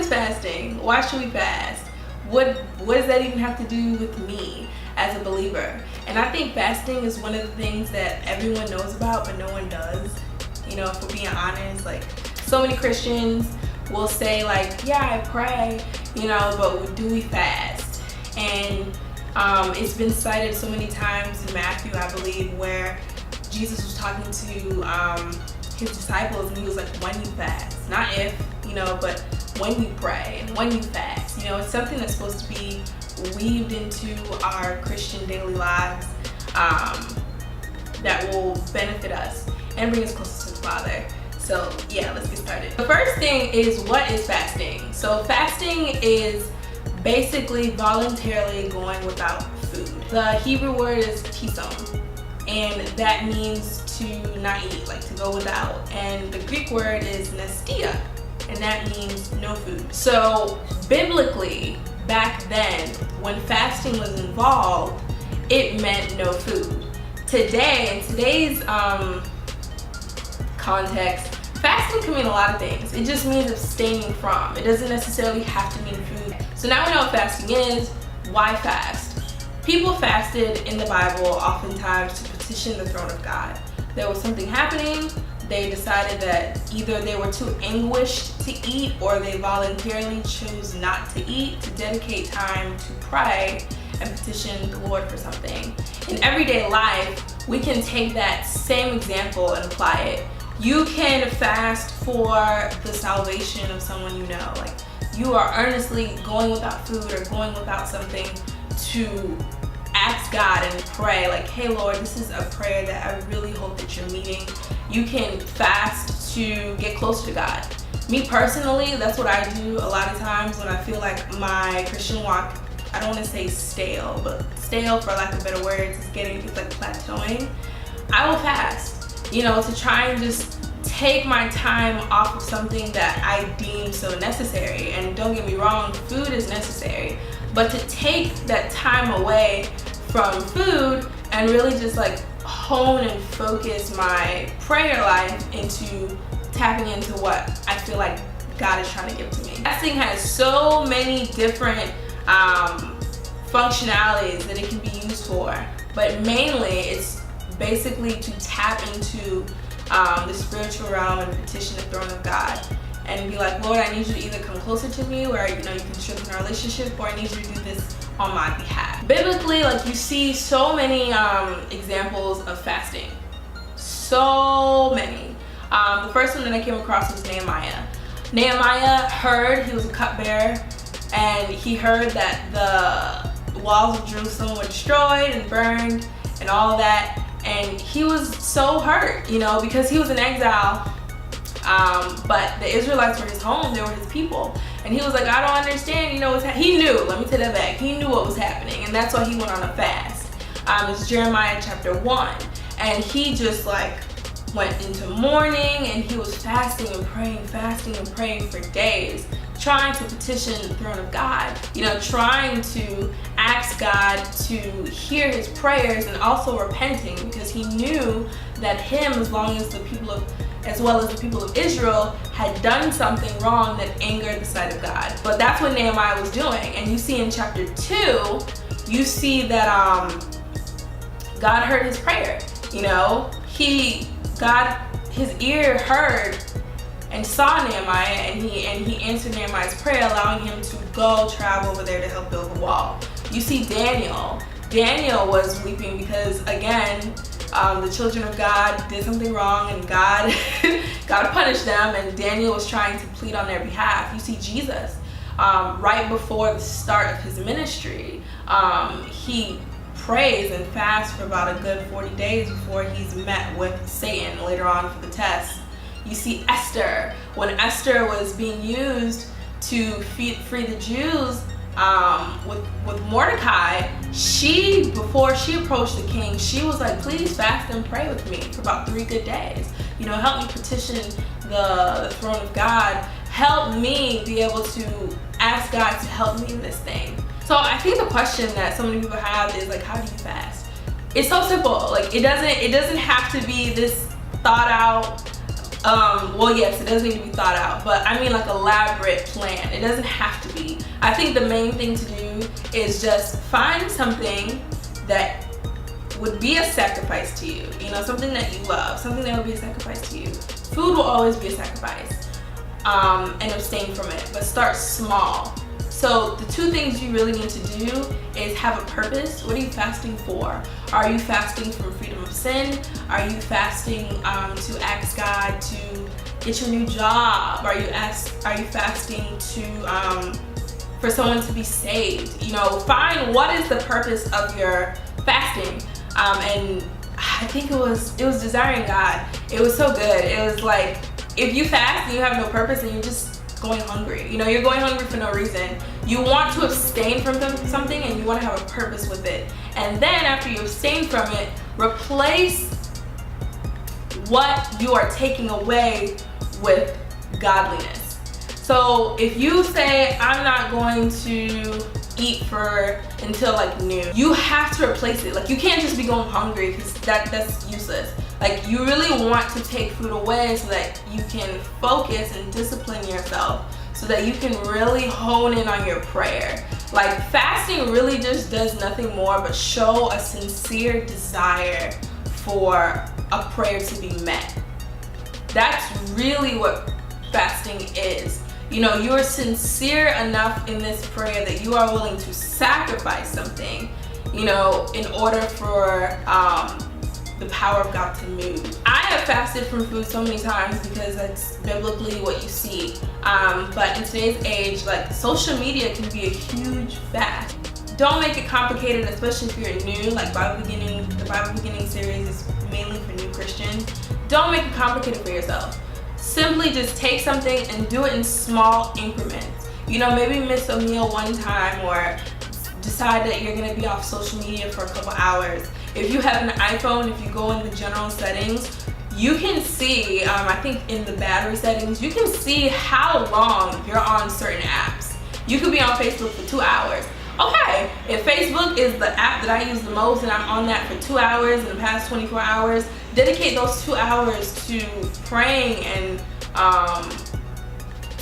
is fasting? Why should we fast? What does that even have to do with me as a believer? And I think fasting is one of the things that everyone knows about, but no one does. You know, if we're being honest, like so many Christians will say like, yeah, I pray, you know, but do we fast? And it's been cited so many times in Matthew, I believe, where Jesus was talking to his disciples and he was like, when you fast, not if, you know, but when you pray and when you fast. You know, it's something that's supposed to be weaved into our Christian daily lives that will benefit us and bring us closer to the Father. So yeah, let's get started. The first thing is, what is fasting? So fasting is basically voluntarily going without food. The Hebrew word is tisom, and that means to not eat, like to go without. And the Greek word is nestia, and that means no food. So biblically, back then, when fasting was involved, it meant no food. Today, in today's context, fasting can mean a lot of things. It just means abstaining from. It doesn't necessarily have to mean food. So now we know what fasting is. Why fast? People fasted in the Bible oftentimes to petition the throne of God. There was something happening. They decided that either they were too anguished to eat or they voluntarily chose not to eat to dedicate time to pray and petition the Lord for something. In everyday life, we can take that same example and apply it. You can fast for the salvation of someone you know. Like, you are earnestly going without food or going without something to ask God and pray, like, hey Lord, this is a prayer that I really hope that you're meeting. You can fast to get closer to God. Me personally, that's what I do a lot of times when I feel like my Christian walk, I don't want to say stale, but stale for lack of better words, it's like plateauing. I will fast, you know, to try and just take my time off of something that I deem so necessary. And don't get me wrong, food is necessary, but to take that time away from food and really just like hone and focus my prayer life into tapping into what I feel like God is trying to give to me. Fasting has so many different functionalities that it can be used for, but mainly it's basically to tap into the spiritual realm and petition the throne of God and be like, Lord, I need you to either come closer to me where, you know, you can strengthen our relationship, or I need you to do this on my behalf. Biblically, like, you see so many examples of fasting. So many. The first one that I came across was Nehemiah. Nehemiah heard, he was a cupbearer, and he heard that the walls of Jerusalem were destroyed and burned and all that. And he was so hurt, you know, because he was in exile, but the Israelites were his home, they were his people. And he was like, I don't understand, you know, he knew, let me take that back, he knew what was happening, and that's why he went on a fast. It's Jeremiah chapter 1, and he just like went into mourning, and he was fasting and praying for days, trying to petition the throne of God, you know, trying to ask God to hear his prayers, and also repenting, because he knew that him, as well as the people of Israel, had done something wrong that angered the sight of God. But that's what Nehemiah was doing. And you see in chapter 2, you see that God heard his prayer. You know, his ear heard and saw Nehemiah, and he answered Nehemiah's prayer, allowing him to go travel over there to help build the wall. You see Daniel. Daniel was weeping because, again, the children of God did something wrong, and God punished them, and Daniel was trying to plead on their behalf. You see Jesus, right before the start of his ministry, he prays and fasts for about a good 40 days before he's met with Satan later on for the test. You see Esther, when Esther was being used to free the Jews with Mordecai, before she approached the king, she was like, please fast and pray with me for about 3 good days. You know, help me petition the throne of God. Help me be able to ask God to help me in this thing. So I think the question that so many people have is like, how do you fast? It's so simple. Like, it doesn't have to be this thought out Well, yes, it does need to be thought out, but I mean like elaborate plan. It doesn't have to be. I think the main thing to do is just find something that would be a sacrifice to you. You know, something that you love, something that would be a sacrifice to you. Food will always be a sacrifice, and abstain from it, but start small. So the two things you really need to do is have a purpose. What are you fasting for? Are you fasting from freedom of sin? Are you fasting to ask God to get your new job? Are you fasting to for someone to be saved? You know, find what is the purpose of your fasting. And I think it was desiring God. It was so good. It was like, if you fast and you have no purpose and you're just going hungry, you know, you're going hungry for no reason. You want to abstain from something and you want to have a purpose with it. And then after you abstain from it, replace what you are taking away with godliness. So if you say, I'm not going to eat until like noon, you have to replace it. Like, you can't just be going hungry, because that's useless. Like, you really want to take food away so that you can focus and discipline yourself, so that you can really hone in on your prayer. Like, fasting really just does nothing more but show a sincere desire for a prayer to be met. That's really what fasting is. You know, you're sincere enough in this prayer that you are willing to sacrifice something, you know, in order for the power of God to move. I have fasted from food so many times because that's biblically what you see. But in today's age, like, social media can be a huge fast. Don't make it complicated, especially if you're new. Like, the Bible Beginning series is mainly for new Christians. Don't make it complicated for yourself. Simply just take something and do it in small increments. You know, maybe miss a meal one time, or decide that you're gonna be off social media for a couple hours. If you have an iPhone, if you go in the general settings, you can see, I think in the battery settings, you can see how long you're on certain apps. You could be on Facebook for 2 hours. Okay, if Facebook is the app that I use the most and I'm on that for 2 hours in the past 24 hours, dedicate those 2 hours to praying and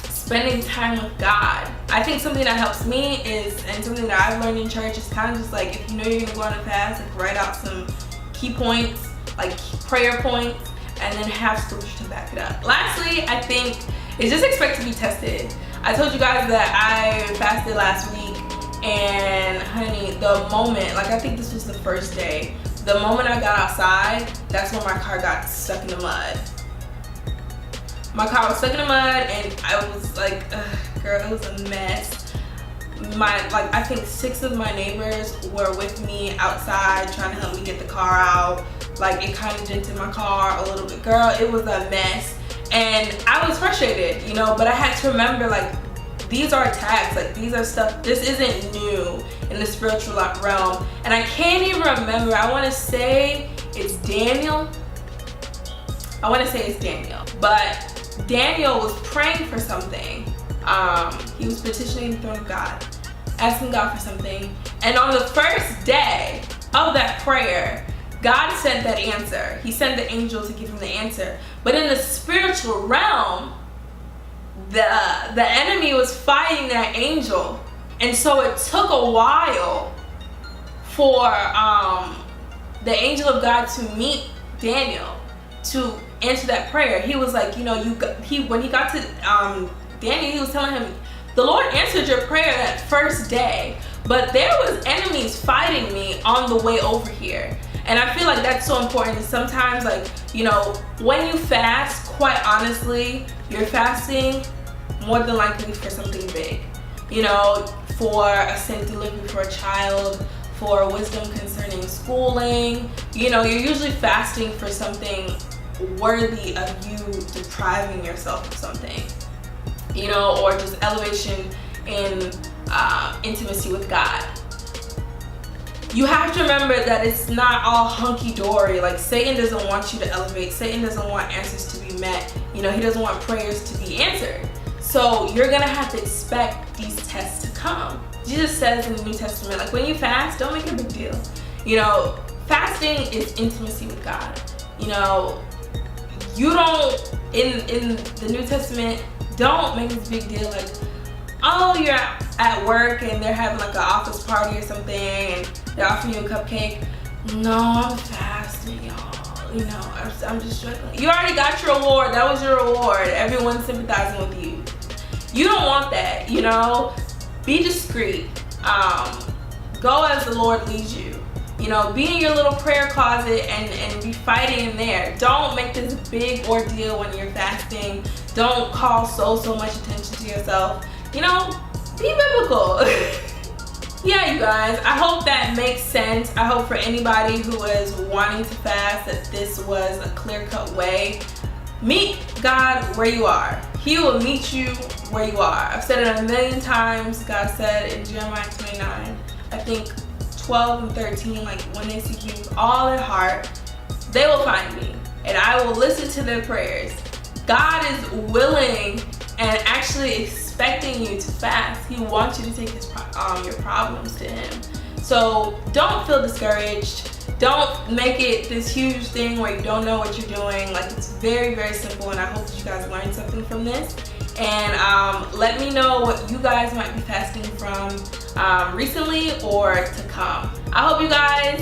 spending time with God. I think something that helps me and something that I've learned in church, is kind of just like, if you know you're gonna go on a fast, like, write out some key points, like prayer points, and then have scripture to back it up. Lastly, I think is just expect to be tested. I told you guys that I fasted last week, and honey, the moment, like, I think this was the first day, the moment I got outside, that's when my car got stuck in the mud. My car was stuck in the mud, and I was like, girl, it was a mess. I think 6 of my neighbors were with me outside trying to help me get the car out. Like, it kind of dented my car a little bit. Girl, it was a mess. And I was frustrated, you know, but I had to remember, like, these are attacks. Like, these are stuff, this isn't new in the spiritual realm. And I can't even remember, I want to say it's Daniel. But Daniel was praying for something. He was petitioning the throne of God, asking God for something. And on the first day of that prayer, God sent that answer. He sent the angel to give him the answer. But in the spiritual realm, the enemy was fighting that angel. And so it took a while for the angel of God to meet Daniel to answer that prayer. He was like, you know, when he got to Daniel, he was telling him, the Lord answered your prayer that first day, but there was enemies fighting me on the way over here. And I feel like that's so important. Sometimes, like, you know, when you fast, quite honestly, you're fasting more than likely for something big. You know, for a safe delivery for a child, for wisdom concerning schooling. You know, you're usually fasting for something worthy of you depriving yourself of something, you know, or just elevation in intimacy with God. You have to remember that it's not all hunky-dory. Like, Satan doesn't want you to elevate. Satan doesn't want answers to be met. You know, he doesn't want prayers to be answered. So you're gonna have to expect these tests to come. Jesus says in the New Testament, like, when you fast, don't make a big deal. You know, fasting is intimacy with God. You know, in the New Testament, don't make this big deal like, oh, you're at work and they're having like an office party or something and they're offering you a cupcake. No, I'm fasting, y'all. You know, I'm just struggling. You already got your reward. That was your reward. Everyone's sympathizing with you. You don't want that, you know? Be discreet. Go as the Lord leads you. You know, be in your little prayer closet and be fighting in there. Don't make this big ordeal when you're fasting. Don't call so much attention to yourself. You know, be biblical. Yeah, you guys, I hope that makes sense. I hope for anybody who is wanting to fast that this was a clear-cut way. Meet God where you are. He will meet you where you are. I've said it a million times. God said in Jeremiah 29, I think 12 and 13, like, when they seek you with all their heart, they will find me and I will listen to their prayers. God is willing and actually expecting you to fast. He wants you to take your problems to him. So don't feel discouraged. Don't make it this huge thing where you don't know what you're doing. Like, it's very, very simple, and I hope that you guys learned something from this. And let me know what you guys might be fasting from recently or to come. I hope you guys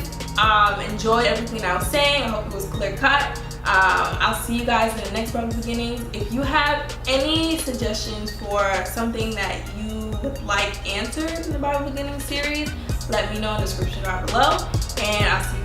enjoyed everything I was saying. I hope it was clear cut. I'll see you guys in the next Bible Beginnings. If you have any suggestions for something that you would like answered in the Bible Beginnings series, let me know in the description down below. And I'll see you